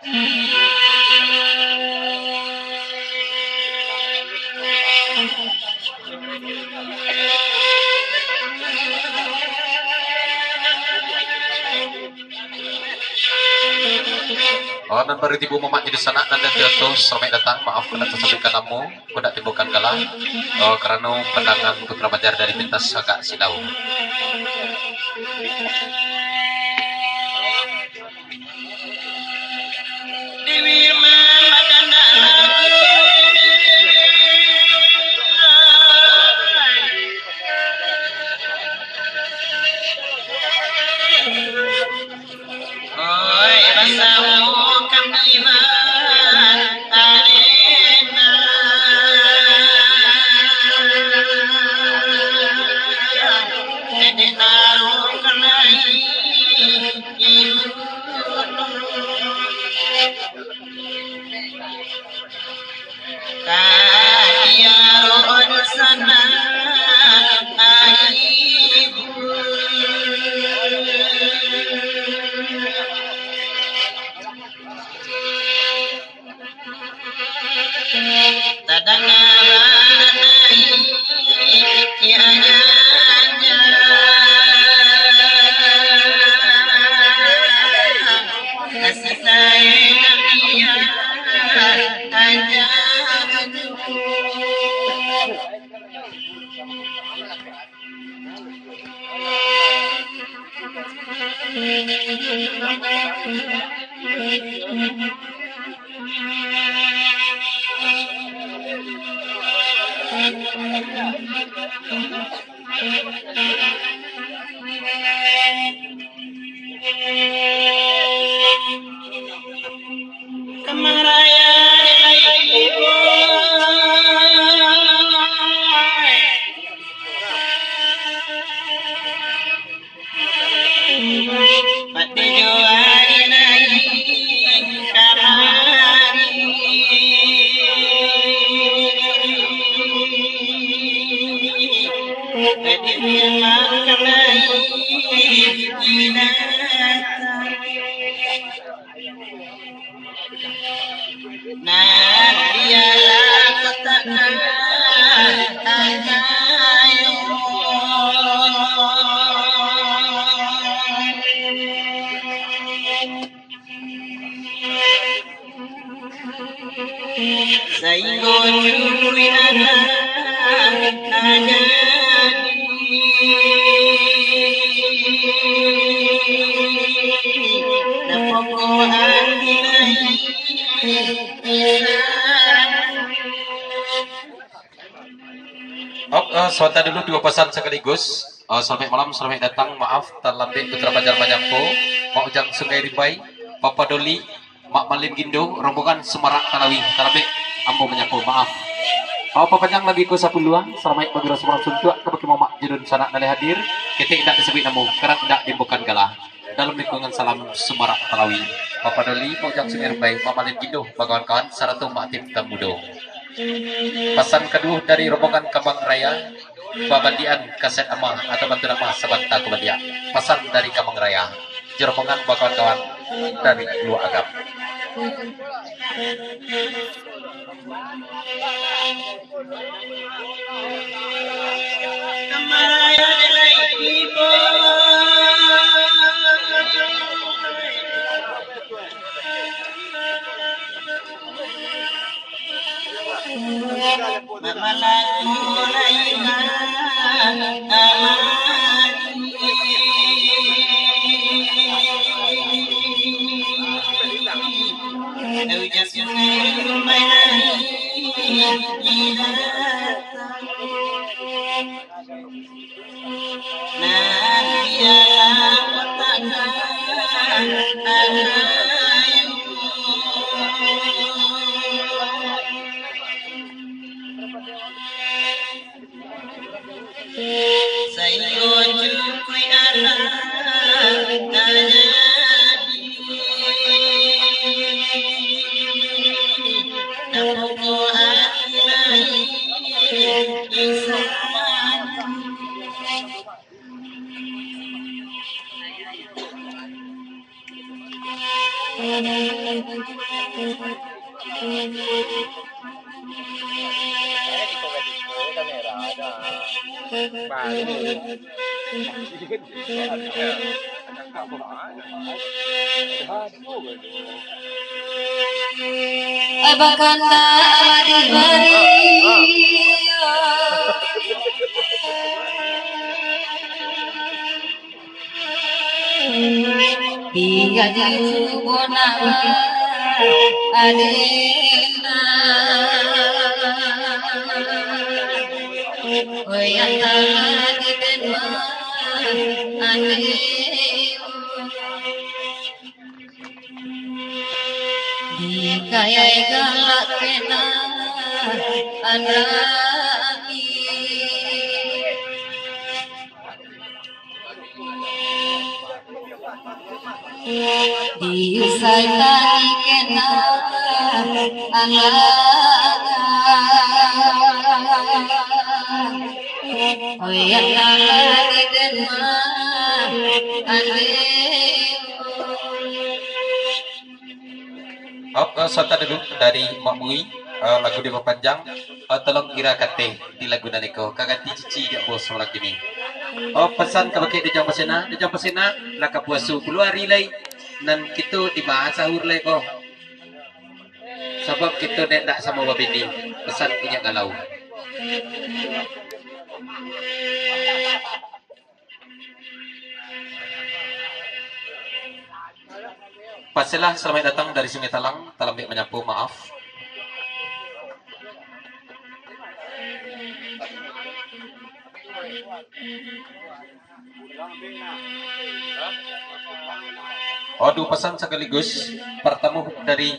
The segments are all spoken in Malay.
Oh, dan baru tibu mamak jadi sanak dan jatuh sampai datang. Maaf kena tersampaikan namu, kena timbulkan galah. Oh, karena pandangan putra Banjar dari pintas agak silau. Sebentar dulu dua pesan sekaligus. Selamat malam, selamat datang. Maaf terlambat putra Banjar Banyakpo, Mak Ujang Sungai Rimbai, Papa Doli, Mak Malim Gindo, rombongan Semarak Talawi. Terlambat ambo Banyakpo, maaf. Apa panjang lagi ku sapuluan. Selamat bagi Rasulullah Suntua kepada Mamak Jidun sanak nali hadir. Kita tidak disebut namu, kerana tidak dimbukan galah. Dalam lingkungan salam Semarak Talawi. Papa Doli, Mak Ujang Sungai Rimbai, Mak Malim Gindo, kawan-kawan Saratu Mak Tim Tamudo. Pesan kedua dari rombongan Kambang Raya, Babandian Kaset Amah atau Bantu Nama Sabanta Kubandia. Pesan dari Kambang Raya, rombongan kawan-kawan dari luar agam. Abakanda diberi tiga jubona adena oyanda dibena ane dikaya galak kena anami diusai tani kena alaga oyang lagi denma ane Sota dulu dari Mak Mui, lagu dia panjang, tolong kira kate di lagu naniko, kaganti cici dia bos lagi ni. Pesan kabake di jam pasena, laka puasu keluar ilai, nan kita di bahasa sahur lagi ko. Sebab kita nak sama babini, pesan punya galau. Pasilah selamat datang dari Sungai Talang, Talambik menyapu, maaf. Aduh, pesan sekaligus pertemu dari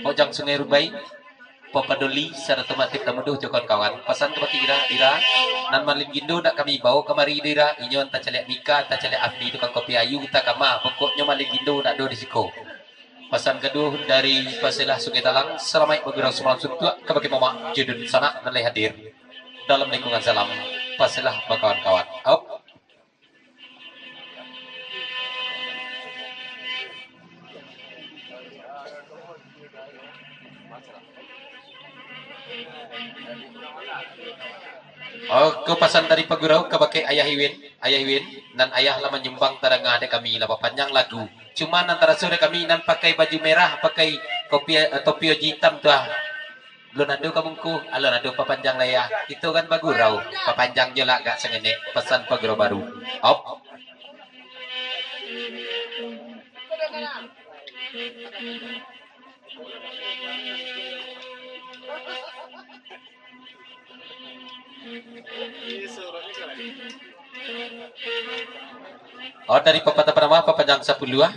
Ojang Sungai Rubai, Papadoli, secara otomatis tamuduh jokon kawan. Pesan kepada Ira, nan malin gindo nak kami bawa kemari Ira, inyon tak celek Mika, tak celek Afni tukang kopi ayu tak kama, pokoknya malin gindo nak do risiko. Pesan kedua dari Pasilah Sungai Talang, selamat bergurau semalam suntuk kepada Mama Judun sana nilai hadir dalam lingkungan salam Pasilah kawan-kawan. Kepasan dari Pagurau kebakai Ayah Iwin dan ayah lah menyumbang terangah ada kami lah panjang lagu. Cuma antara sore kami nan pakai baju merah, pakai kopi topi hitam tu ah. Belum ada kamuku, alon ada papanjang lah ya. Itu kan Pagurau, papanjang je lah gak sengene. Pesan Pagurau baru. Op. Dari pepatah pertama papanjang 10 ah.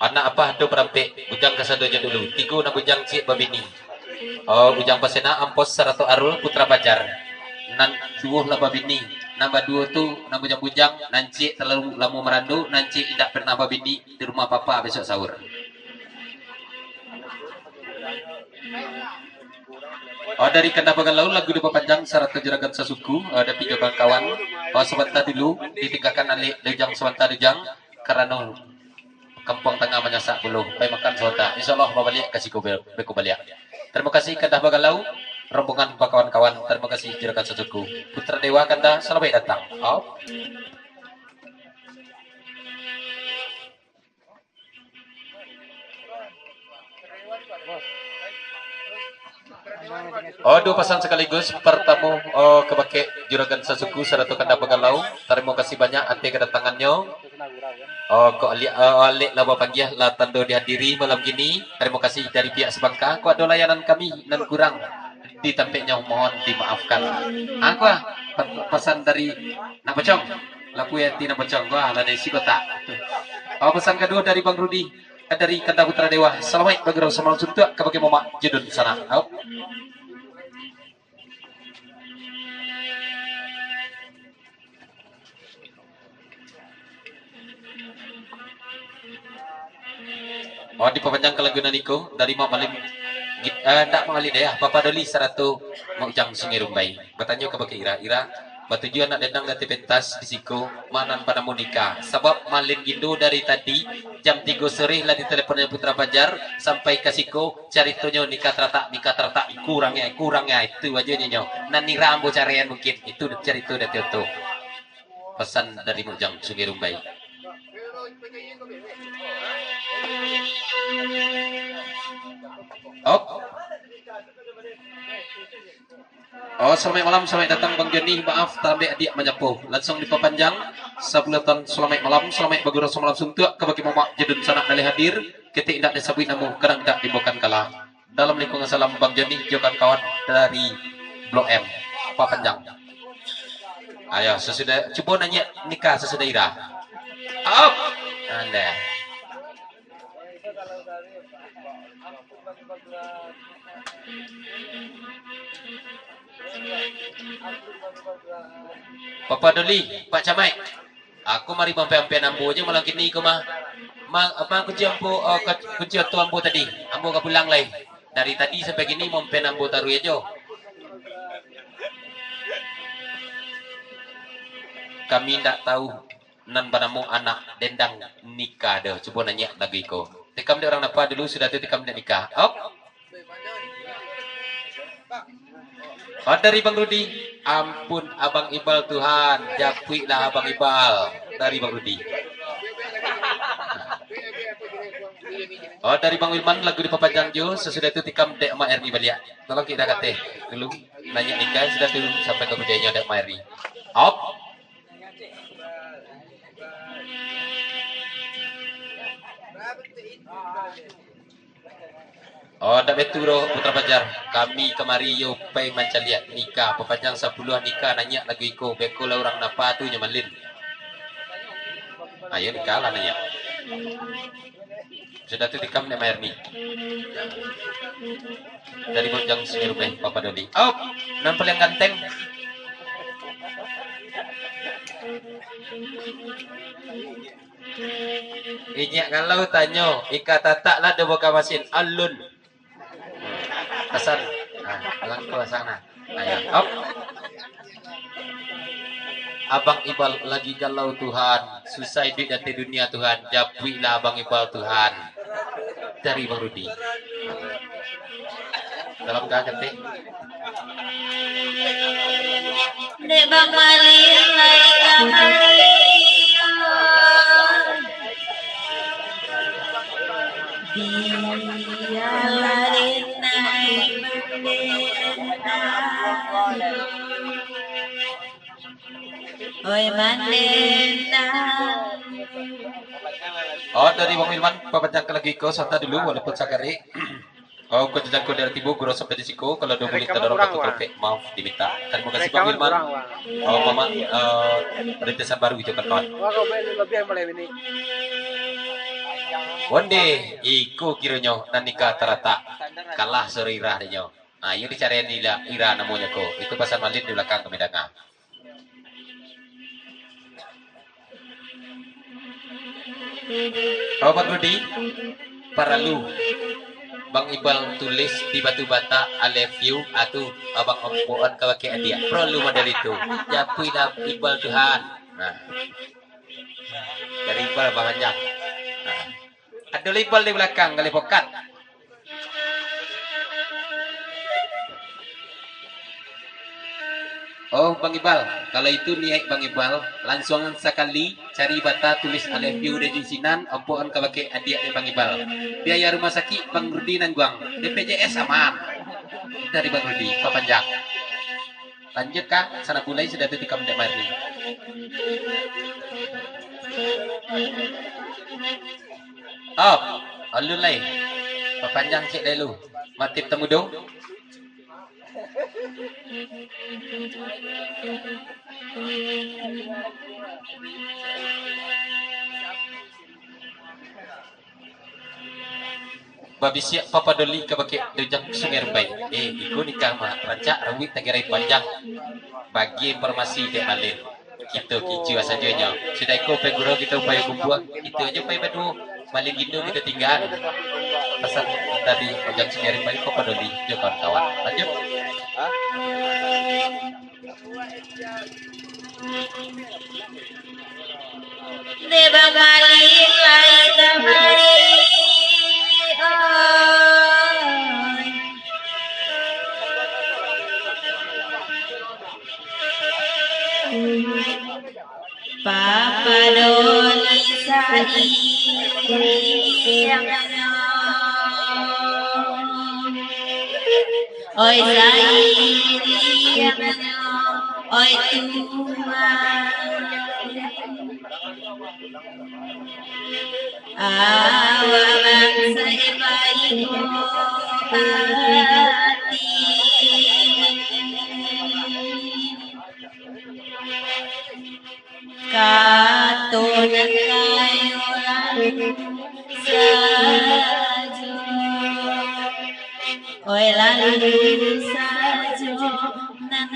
Anak apa do perampe bujang kasadoja dulu. Tiga na bujang cik babini. Bujang pasena ampos 100 arul putra pacar. Nan duoh lah babini. Nambah 2 tu na bujang nan cik terlalu lama merandu, nan cik tidak pernah babini di rumah papa besok sahur. Dari Kanda Bagalau lagu di panjang syarat kejeragan sesuku ada 3 kawan. Sebentar dulu ditinggalkan oleh Lejang sebentar Lejang karena kampung tengah menyasak bulu. Baik makan soda. Insyaallah mau balik kasih beku balik. Terima kasih Kanda Bagalau rombongan kawan-kawan. Terima kasih jeragan sesuku. Putra Dewa Kanda selamat datang. Dua pesan sekaligus. Pertama kebakai juragan sesuku serta Kanda Bagalau. Terima kasih banyak atas kedatangannya. Kau alik lah panggil lah tanda dihadiri malam gini. Terima kasih dari pihak Sebangka. Kau ada layanan kami nan kurang di tempatnya, mohon dimaafkan. Aku pesan dari Nabocong. Laku ya di Nabocong. Wah, ada isi kota. Pesan kedua dari Bang Rudi. Dari Kanda Putra Dewa. Selamat bergerak semalam suntuk kebagai Mama Jedun sana. Di pepanjang kelagunan Niko dari Mak Malim tak mengalir ya Papa Doli 100 Mojang Sungai Rumbai. Bertanya kepada Ira Batujuan nak datang dari pentas di siko manan pada nikah. Sebab malin gindu dari tadi jam 3 sore lah diteleponnya Putra Fajar sampai ke siko caritonyo nikah tertak kurangnya itu aja nyo. Nani rambo carian mungkin itu cerita dari itu. Pesan dari Mujang Sungai Rumbai. Selamat malam, selamat datang Bang Joni. Maaf tambah adik menyapu. Langsung diperpanjang. Sebelatan selamat malam, selamat bagura semalam suntuk. Kebagi mamak jedun sanak dalih hadir. Kita tidak disebut namu, kadang tidak dibukan kalah. Dalam lingkungan salam Bang Joni, jokan kawan dari Blok M. Panjang. Ayo, sesudah coba nanya nikah sesudah Ira. Anda. Papa Doli, Pak Camai. Aku mari mampe-mampe ambo aja malam kini aku mah. Apa kunci ambo kunci tu ambo tadi. Ambo ka pulang lai. Dari tadi sampai gini mampe ambo taruh aja. Kami tak tahu nan panamu anak dendang nikah dah. Coba nanya lagi ko. Tikam dia orang apa dulu sudah tu tikam dia nikah. Dari Bang Rudi, ampun Abang Ibal Tuhan, japuilah Abang Ibal dari Bang Rudi. Dari Bang Wilman lagu di Papajang Jo, sesudah itu tikam dek ma Erni balik. Tolong kita kata dulu nanya nikah sudah tu sampai ke budayanya dek ma Erni. Dak betul roh Putra Fajar. Kami kemari yo pai manca lihat nikah. Pepanjang 10 nikah nanya lagi iko beko lah orang napa tu nyamalin. Ayo nikah lah nanya. Sudah tu tikam nek mayar ni. Dari Bojang Sirbe Papa Doli. Nampak yang ganteng. Inyak kalau tanya ika tatak lah boka masin alun. Pesan. Langkau sana. Ayo. Abang Ibal lagi galau Tuhan. Susah hidup dari dunia Tuhan. Japuilah Abang Ibal Tuhan. Dari Bang Rudi. Dalam kaget deh. Dek Bang Malin lai kamari. Dia lari naik oi mandena. Dari Bang Wilman papanjang lagi ko serta dulu walaupun sakari. Ko jajanku dari tibu guru sampai di siku kalau 2 menit ada orang trope maaf diminta. Terima kasih Bang Wilman. Mama rintisan baru itu kan kawan. One day iku kiranya dan nikah terata kalah sore Ira dinyo. Ayo dicarian Ira namanya ko. Itu pasal malin di belakang kami dengar. Bang Rudi, paralu Bang Ibal tulis di batu bata I love you atau abang ompoan kawaki adia. Perlu model itu. Japuilah Ibal Tuhan. Nah. Dari Ibal Bang Anjang. Nah. Ada label di belakang kali pokat. Bang Ibal, kalau itu niat Bang Ibal, langsung sekali cari bata tulis I love you dari sinan, ompoan kawaki adia dari Bang Ibal. Biaya rumah sakit Bang Rudi nangguang, BPJS aman. Dari Bang Rudi, papanjang. Lanjut kah? Sana mulai sudah tikam dek mari. Alun lain. Papanjang cek dulu. Matip temu dong. Babi siap Papa Doli ke baki dejak Sungai Rumbai. Iku nikah mah rancak rawit tagirai panjang. Bagi informasi dek malin. Kita kicau sajanya. Sudah ikut peguro kita upaya kumpuan. Itu aja upaya badu. Malin gindu kita tinggal. Pesan tadi dejak Sungai Rumbai Papa Doli. Jom kawan-kawan. Lanjut. Di bang malin lai kamari. Papa doli sayang. Oi sayang. Oi Tuhan. Awang sebaik hati. Katunan kayo lang sajo. Oy lalu sajo nan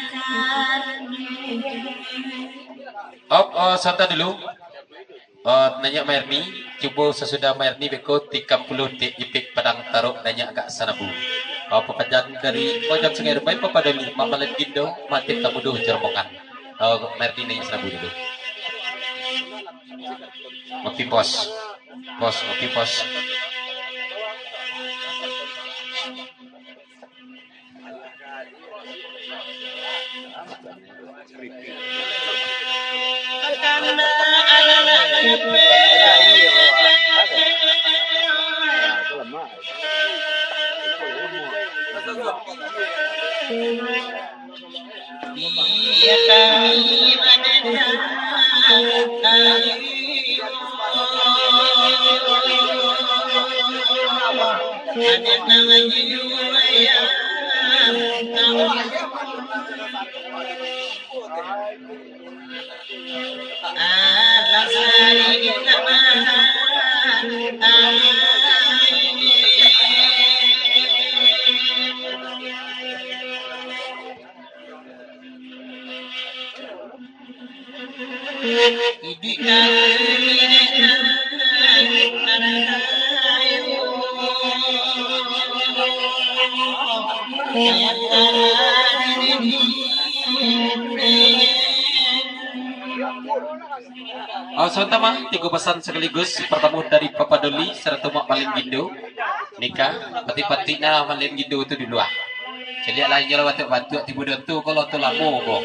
Santai dulu. Nanya Merni, coba sesudah Merni beko 30 di ipik padang taruh nanya agak sanabu. Pepanjang dari pojok Sungai Rumbai Papa Doli Mak Malet Gindo Matif Tamuduh Jermongan. Merni nanya sanabu dulu. Ngopi pos, ngopi pos. Sama 3 pesan sekaligus. Pertama dari Papa Doli serta Mak Malin Gindo nikah pati-patina Malin Gindo itu di luar. Jadi lainnya lewat bantu tibu tu kalau tu lamu boh.